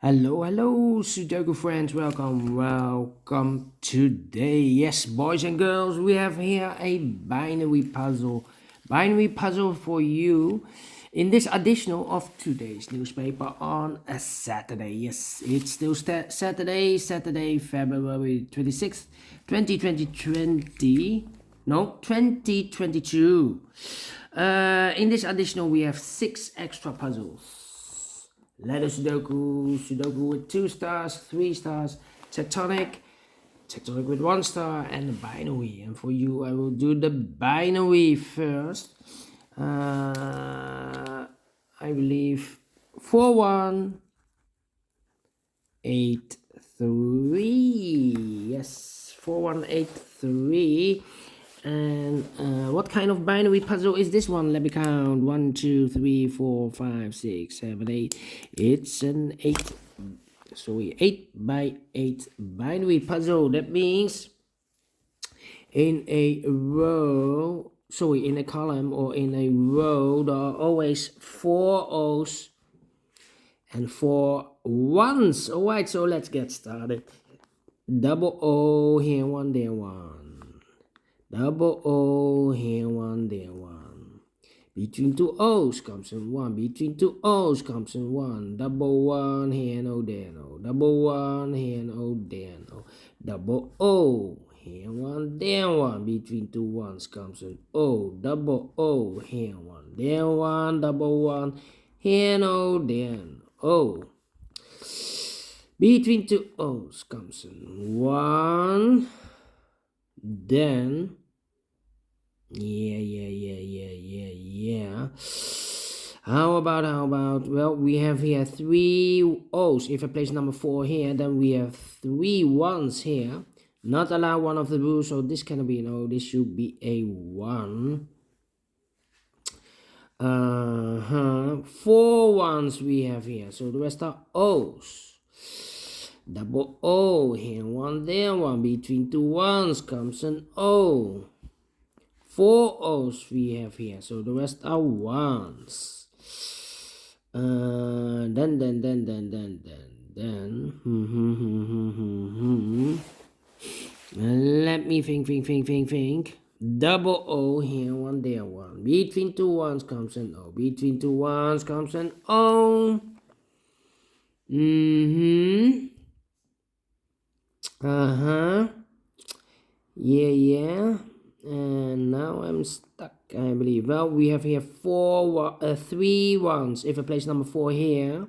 Hello, Sudoku friends. Welcome today. Yes, boys and girls, we have here a binary puzzle. Binary puzzle for you in this additional of today's newspaper on a Saturday. Yes, it's still Saturday, February 26th, 2020. No, 2022. In this additional, we have 6 extra puzzles. Letter Sudoku with 2 stars, 3 stars, tectonic with 1 star, and the binary. And for you, I will do the binary first. I believe 4183. Yes, 4183. And what kind of binary puzzle is this one? Let me count. 1, 2, 3, 4, 5, 6, 7, 8. It's an 8 by 8 binary puzzle. That means in a row, in a column or in a row, there are always 4 O's and 4 1s. Alright, so let's get started. Double O here, 1 there, 1. Double O here, 1 there, 1. Between 2 O's comes in 1. Between 2 O's comes in 1. Double 1 here, no there, no. Double 1 here, no there, no. Double O here, 1 there, 1. Between 2 1's comes in O. Double O here, 1 there, 1. Double 1 here, no there, no. O. Between 2 O's comes in 1. Then, How about, well, we have here 3 O's. If I place number 4 here, then we have 3 1s here. Not allow one of the rules, so this cannot be an O. This should be a 1. 4 1s we have here, so the rest are O's. Double O here, 1 there, 1. Between 2 1's comes an O. 4 O's we have here, so the rest are 1's. Then. Let me think. Double O here, 1 there, 1. Between 2 1's comes an O. Between 2 1's comes an O. Yeah. And now I'm stuck, I believe. Well, we have here 3 1s. If I place number 4 here,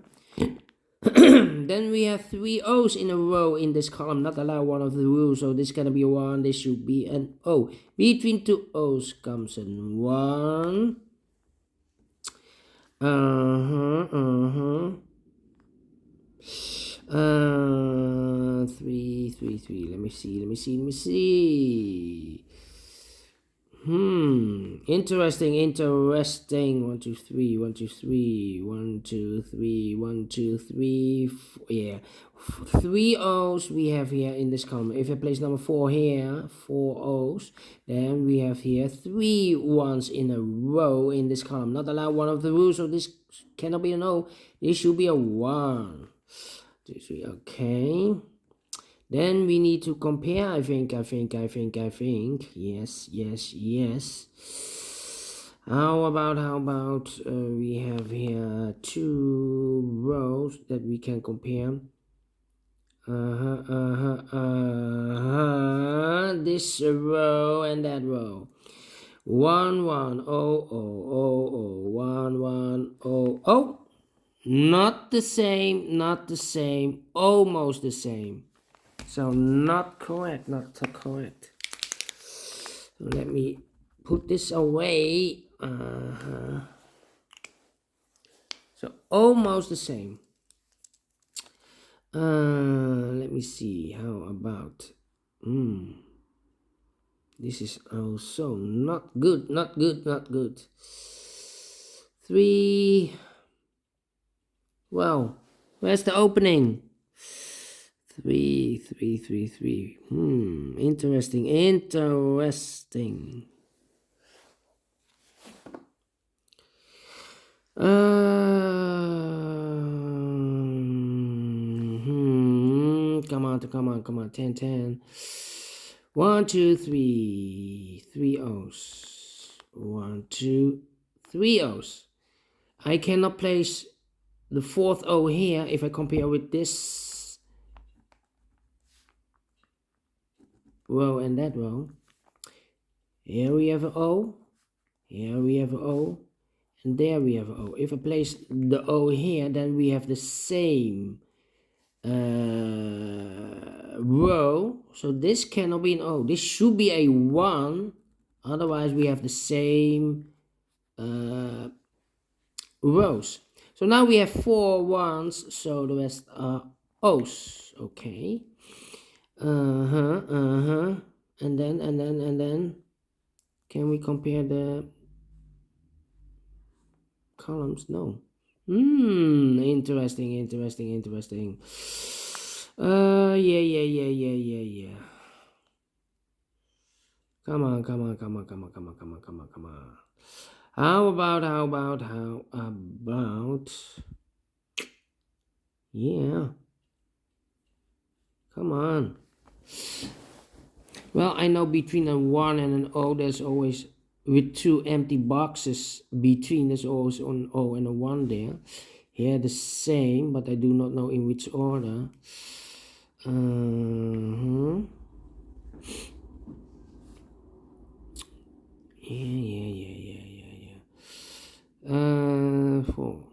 then we have 3 O's in a row in this column. Not allow one of the rules, so this is gonna be a 1. This should be an O. Between 2 O's comes an 1. 3. Let me see. Interesting. 1, 2, 3. 1, 2, 3. Yeah. 3 O's we have here in this column. If I place number 4 here, 4 O's, then we have here 3 1s in a row in this column. Not allow one of the rules, so this cannot be an O. This should be a 1. 2, 3, okay. Then we need to compare, I think. Yes. How about we have here 2 rows that we can compare. This row and that row. 1 1 0 0 1 1 0 Not the same, almost the same. So not correct. So let me put this away. So almost the same. Let me see. How about this is also not good. 3. Well, where's the opening? 3. Interesting. Come on, come on, come on. 10, 10. 1, 2, 3. 3 O's. 1, 2, 3 O's. I cannot place the fourth O here if I compare with this row and that row. Here we have an O. Here we have an O. And there we have an O. If I place the O here, then we have the same row. So this cannot be an O. This should be a 1. Otherwise we have the same rows. So now we have 4 1s, so the rest are O's. Okay. And then can we compare the columns? No. Interesting. Yeah. Come on. How about yeah, come on. Well, I know between a 1 and an O there's always, with 2 empty boxes between, there's always an O and a 1 there. Here the same, but I do not know in which order. Yeah. 4.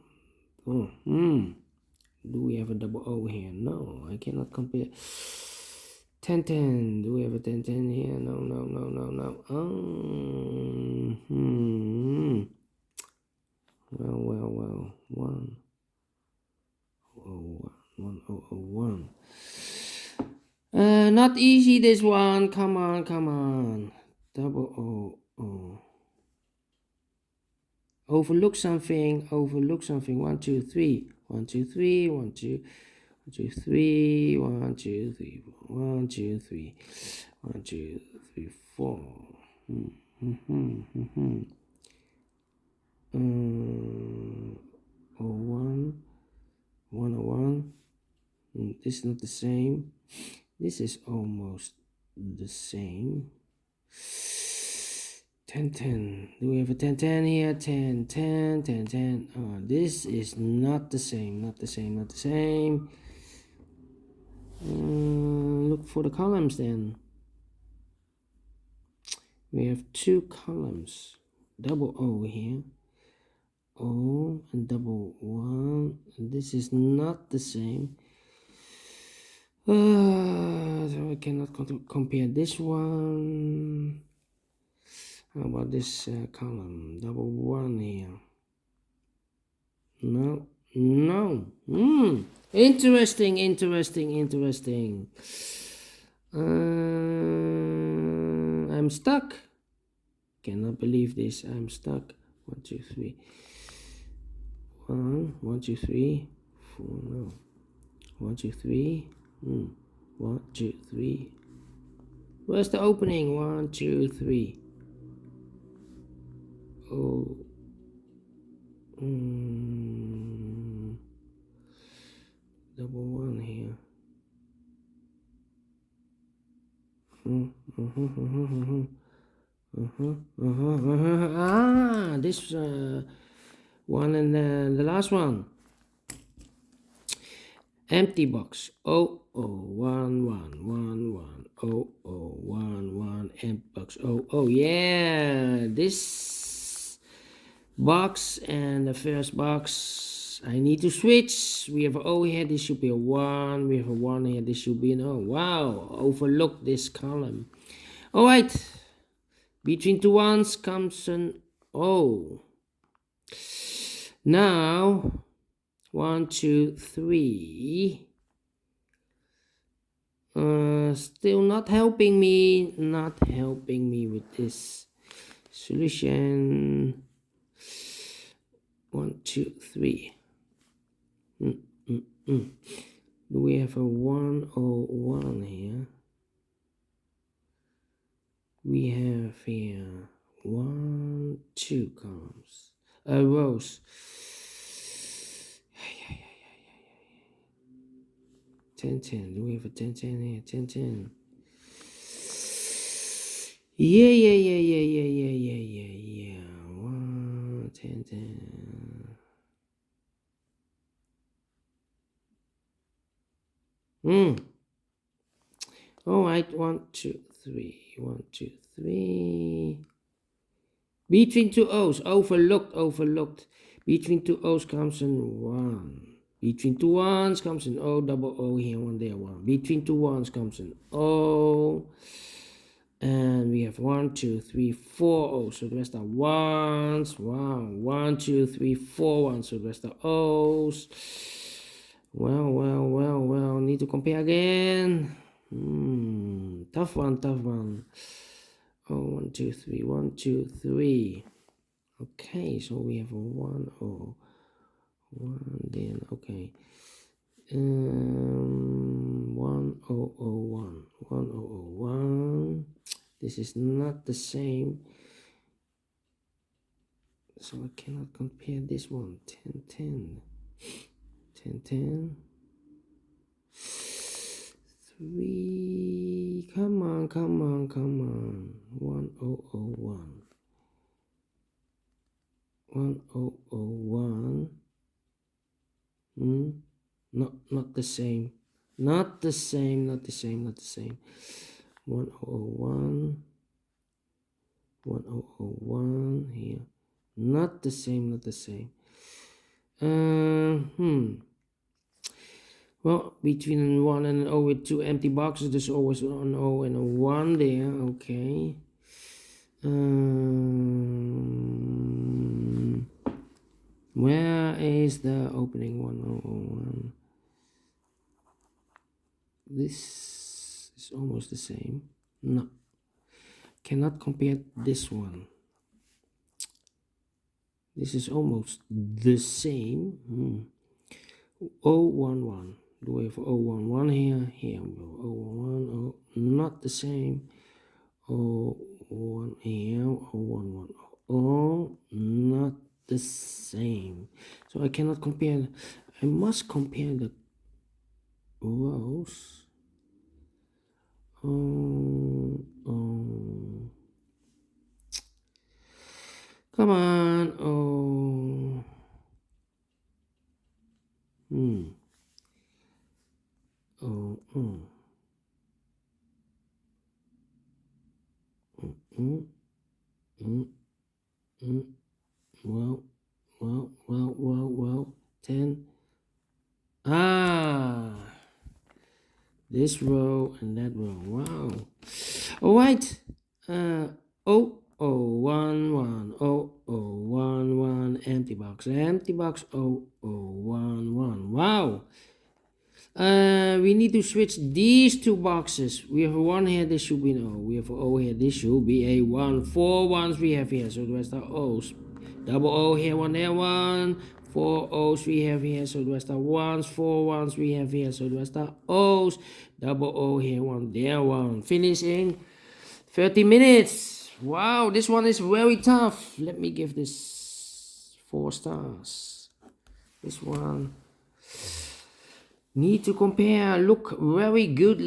Do we have a double O here? No, I cannot compare. 10, 10. Do we have a 10, 10 here? No. Well. 1. 1. Not easy, this one. Come on. Double O. Overlook something. 1, 2, 3. 1, 2, 3. 1, 2, 3. 1, 2, 3. 1, 2, 3. 1, 2, 3, 4. 1, 1. This is not the same. This is almost the same. 10, 10. Do we have a 10, 10 here? 10, 10, 10, 10. Oh, this is not the same. Look for the columns then. We have 2 columns. Double O here. O and double 1. And this is not the same. So I cannot compare this one. How about this column? Double 1 here. No. Interesting. I'm stuck. Cannot believe this. I'm stuck. 1, 2, 3. 1, 2, 3. 4. No. 1, 2, 3. 1, 2, 3. Where's the opening? 1, 2, 3. Oh. Double 1 here. This one and the last one. Empty box. 1 1. 1 empty box. Yeah, this box and the first box, I need to switch. We have an O here, this should be a 1. We have a 1 here, this should be an O. Wow, overlook this column. Alright, between 2 1s comes an O. Now 1, 2, 3. Still not helping me with this solution. 1, 2, 3. Do we have a 1 or 1 here? We have here 1, 2 columns, rows. 10, 10. Do we have a 10, 10 here? 10, 10. Yeah. 1, 10, 10. All right, 1, 2, 3. 1, 2, 3. Between two O's, overlooked. Between two O's comes in 1. Between two ones comes an O, double O here, 1 there, 1. Between two ones comes an O. And we have 1, 2, 3, 4 O's. So the rest are ones. Wow. 1, 2, 3, 4 ones. So the rest are O's. Well. Need to compare again. Tough one. Oh, 1, 2, 3. 1, 2, 3. Okay, so we have a 1 O. 1 then, okay. 1001. 1001. This is not the same, so I cannot compare this one. 10, 10. 10, 10. 3. Come on. 1001. 1001. Not the same. Not the same. 1001. 1001 here. Not the same. Well, between 1 and an O with 2 empty boxes, there's always an O and a 1 there. Okay. Where is the opening 1001? This is almost the same. No. Cannot compare this one. This is almost the same. 011. Do we have 011 here? Here we go. 011. Oh, not the same. 01 here. 011. Oh, not the same. So I cannot compare. I must compare the rows. Come on. Well. 10. This row and that row. Wow. All right. 0011. 0011. Empty box. 0011. Wow. We need to switch these two boxes. We have a 1 here, this should be an O. We have an O here, this should be a 1. 4 ones we have here, so the rest are O's. Double O here, 1 there, 1. 4 O's we have here, so the rest are 1s. 4 ones we have here, so the rest are O's. Double O here, 1 there, 1. Finish in 30 minutes. Wow, this one is very tough. Let me give this 4 stars. This one. Need to compare. Look very good.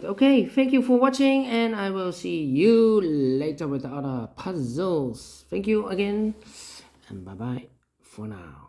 Okay, thank you for watching, and I will see you later with the other puzzles. Thank you again, and bye bye for now.